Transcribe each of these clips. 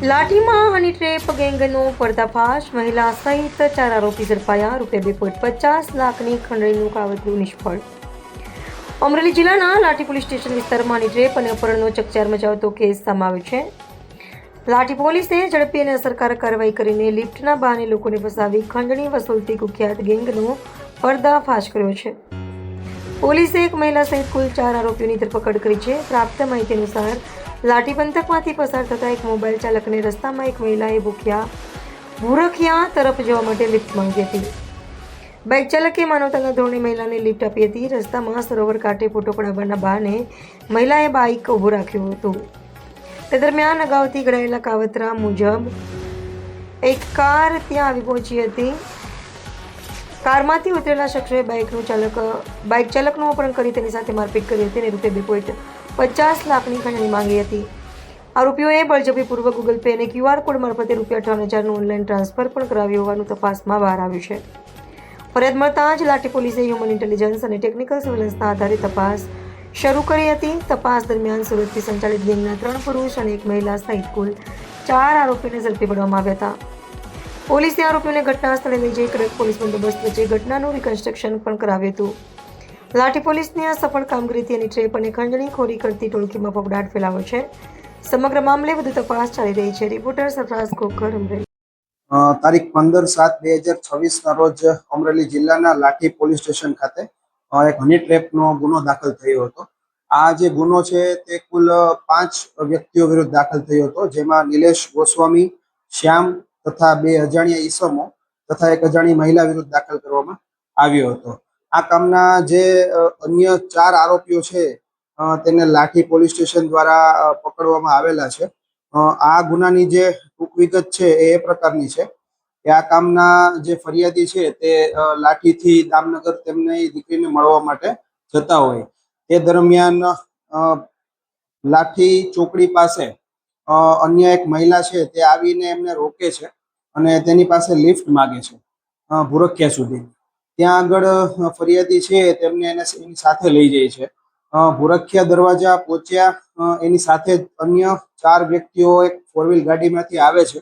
લાઠીમાં હની trap ગેંગનો પર્દાફાશ, મહિલા સહિત 4 આરોપી ઝડપાયા, ₹2.50 લાખની ખંડણીનું કાવતરું નિષ્ફળ. અમરેલી જિલ્લાના લાઠી પોલીસ સ્ટેશન વિસ્તારમાં હની ટ્રેપ અને અપહરણનો ચકચાર મચાવતો કેસ સામે આવ્યો છે. લાઠી પોલીસે ઝડપી અને અસરકારક કાર્યવાહી કરીને લિફ્ટના બહાને લોકોને ફસાવી ખંડણી વસૂલતી કુખ્યાત ગેંગનો પર્દાફાશ કર્યો છે. પોલીસે એક મહિલા સહિત કુલ 4 આરોપીઓની ધરપકડ કરી છે. પ્રાપ્ત માહિતી અનુસાર લાઠી પંથકમાંથી પસાર થતા એક મોબાઈલ ચાલકને રસ્તામાં એક મહિલાએ ભૂરખિયા તરફ જવા માટે લિફ્ટ માંગી હતી. બાઇક ચાલકે માનવતાના ધોરણે મહિલાને લિફ્ટ આપી હતી. રસ્તામાં સરોવર કાંઠે ફોટો પડાવવાના બહાને મહિલાએ બાઇક ઊભું રાખ્યું હતું. તે દરમિયાન અગાઉથી ઘડાયેલા કાવતરા મુજબ એક કાર ત્યાં આવી પહોંચી હતી. કારમાંથી ઉતરેલા શખ્સોએ બાઇક ચાલકનું અપહરણ કરી તેની સાથે મારપીટ કરી હતી અને ₹2.50 લાખની ખંડણી માંગી હતી. આરોપીઓએ બળજબરીપૂર્વક ગૂગલ પે અને QR કોડ મારફતે ₹58,000નું ઓનલાઈન ટ્રાન્સફર પણ કરાવ્યું હોવાનું તપાસમાં બહાર આવ્યું છે. ફરિયાદ મળતા જ લાઠી પોલીસે હ્યુમન ઇન્ટેલિજન્સ અને ટેકનિકલ સર્વેલન્સના આધારે તપાસ શરૂ કરી હતી. તપાસ દરમિયાન સુરતથી સંચાલિત ગેંગના 3 પુરુષ અને 1 મહિલા સહિત કુલ 4 આરોપીઓને ઝડપી પાડવામાં આવ્યા હતા. પોલીસે આરોપીઓને ઘટના સ્થળે લઈ જઈ કડક પોલીસ બંદોબસ્ત વચ્ચે ઘટનાનું રિકન્સ્ટ્રક્શન પણ કરાવ્યું હતું. લાઠી પોલીસની આ સફળ કામગીરીથી એની ટ્રેપ અને ખંડણીખોરી કરતી ટોળકીમાં ફફડાટ ફેલાયો છે. સમગ્ર મામલે વધુ તપાસ ચાલી રહી છે. રિપોર્ટર સરફરાઝ ખોખર, અમરેલી. તારીખ 15/7/2026 રોજ અમરેલી જિલ્લાના લાઠી પોલીસ સ્ટેશન ખાતે એક હની ટ્રેપનો ગુનો દાખલ થયો હતો. આ જે ગુનો છે તે કુલ 5 વ્યક્તિઓ વિરુદ્ધ દાખલ થયો હતો, જેમાં નિલેશ ગોસ્વામી, શ્યામ તથા 2 અજાણ્યા ઈસમો તથા 1 અજાણી મહિલા વિરુદ્ધ દાખલ કરવામાં આવ્યો હતો. આ કામના જે અન્ય 4 આરોપીઓ છે તેને લાઠી પોલીસ સ્ટેશન દ્વારા પકડવામાં આવેલા છે. આ ગુનાની જે ટૂંક વિગત છે એ પ્રકારની છે કે આ કામના જે ફરિયાદી છે તે લાઠીથી દામનગર તેમની દીકરીને મળવા માટે જતા હોય તે દરમિયાન લાઠી ચોકડી પાસે અન્ય એક મહિલા છે તે આવીને એમને રોકે છે અને તેની પાસે લિફ્ટ માગે છે ભૂરખિયા સુધી. ત્યાં આગળ ફરિયાદી છે તેમને એની સાથે લઈ જાય છે. ભૂરખિયા દરવાજા પહોંચ્યા એની સાથે અન્ય 4 વ્યક્તિઓ એક 4 વ્હીલ ગાડીમાંથી આવે છે,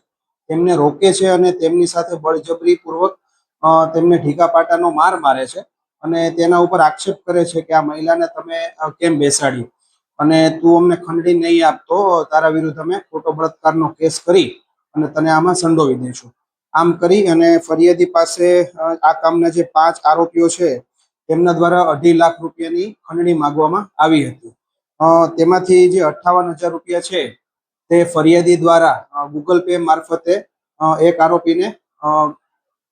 તેમને રોકે છે અને તેમની સાથે બળજબરીપૂર્વક તેમને ઢીકાપાટાનો માર મારે છે અને તેના ઉપર આક્ષેપ કરે છે કે આ મહિલાને તમે કેમ બેસાડી અને તું અમને ખંડણી નહીં આપતો તારા વિરુદ્ધ અમે ખોટો બળાત્કારનો કેસ કરી અને તને આમાં સંડોવી દઈશું. આમ કરી અને ફરિયાદી પાસે આ કામના જે 5 આરોપીઓ છે તેમના દ્વારા ₹2.5 લાખ રૂપિયાની ખંડણી માંગવામાં આવી હતી. તેમાંથી જે ₹58,000 છે તે ફરિયાદી દ્વારા ગૂગલ પે મારફતે એક આરોપીને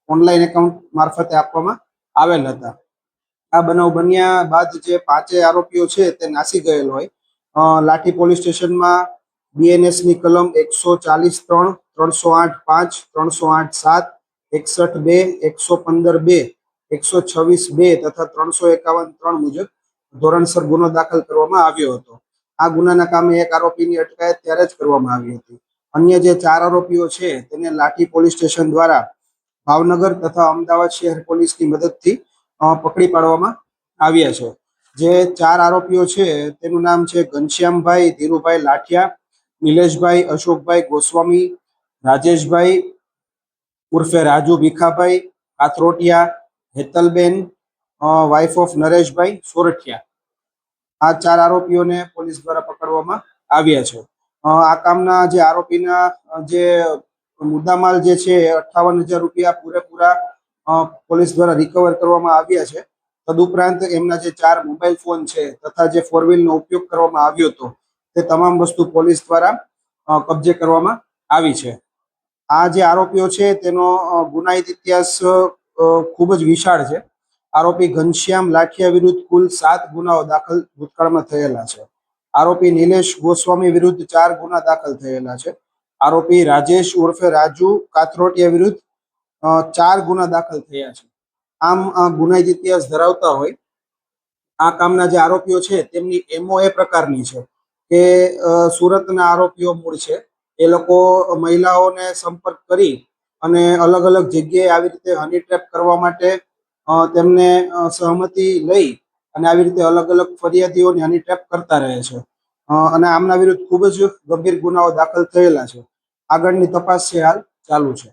ઓનલાઈન એકાઉન્ટ મારફતે આપવામાં આવેલ હતા. આ બનાવ બન્યા બાદ જે 5 આરોપીઓ છે તે નાસી ગયેલ હોય લાઠી પોલીસ સ્ટેશનમાં BNSની કલમ 140(3), 308(5), 308(7), 61(2), 115(2), 126(2) તથા 351(3) મુજબ ધોરણસર ગુનો દાખલ કરવામાં આવ્યો હતો. આ ગુનાના કામે એક આરોપીની અટકાયત ત્યારે જ કરવામાં આવી હતી. અન્ય જે 4 આરોપીઓ છે તેને લાઠી પોલીસ સ્ટેશન દ્વારા ભાવનગર તથા અમદાવાદ શહેર પોલીસની મદદથી પકડી પાડવામાં આવ્યા છે. જે 4 આરોપીઓ છે તેનું નામ છે ઘનશ્યામભાઈ ધીરુભાઈ લાઠિયા, નિલેશભાઈ અશોકભાઈ ગોસ્વામી, રાજેશભાઈ ઉર્ફે રાજુ ભીખાભાઈ કાથરોટિયા, હેતલબેન વાઇફ ઓફ નરેશભાઈ સોરઠિયા. આ 4 આરોપીઓને પોલીસ દ્વારા પકડવામાં આવ્યા છે. આ કામના જે આરોપીના જે મુદ્દામાલ જે છે ₹58,000 પૂરેપૂરા પોલીસ દ્વારા રિકવર કરવામાં આવ્યા છે. તદુપરાંત એમના જે 4 મોબાઈલ ફોન છે તથા જે 4 વ્હીલનો ઉપયોગ કરવામાં આવ્યો હતો તે તમામ વસ્તુ પોલીસ દ્વારા કબજે કરવામાં આવી છે. આ જે આરોપીઓ છે તેનો ગુનાહિત ઇતિહાસ ખૂબ જ વિશાળ છે. આરોપી ઘનશ્યામ લાઠિયા વિરુદ્ધ કુલ 7 ગુનાઓ દાખલ ભૂતકાળમાં થયેલા છે. આરોપી નિલેશ ગોસ્વામી વિરુદ્ધ 4 ગુના દાખલ થયેલા છે. આરોપી રાજેશ ઉર્ફે રાજુ કાથરોટિયા વિરુદ્ધ 4 ગુના દાખલ થયા છે. આમ ગુનાહિત ઇતિહાસ ધરાવતા હોય આ કામના જે આરોપીઓ છે તેમની MO એ પ્રકારની છે કે સુરતના આરોપીઓ મૂળ છે. એ લોકો મહિલાઓને સંપર્ક કરી અને અલગ અલગ જગ્યાએ આવી રીતે હની ટ્રેપ કરવા માટે તેમને સહમતિ લઈ અને આવી રીતે અલગ અલગ ફરિયાદીઓની હની ટ્રેપ કરતા રહે છે અને આમના વિરુદ્ધ ખૂબ જ ગંભીર ગુનાઓ દાખલ થયેલા છે. આગળની તપાસ છે હાલ ચાલુ છે.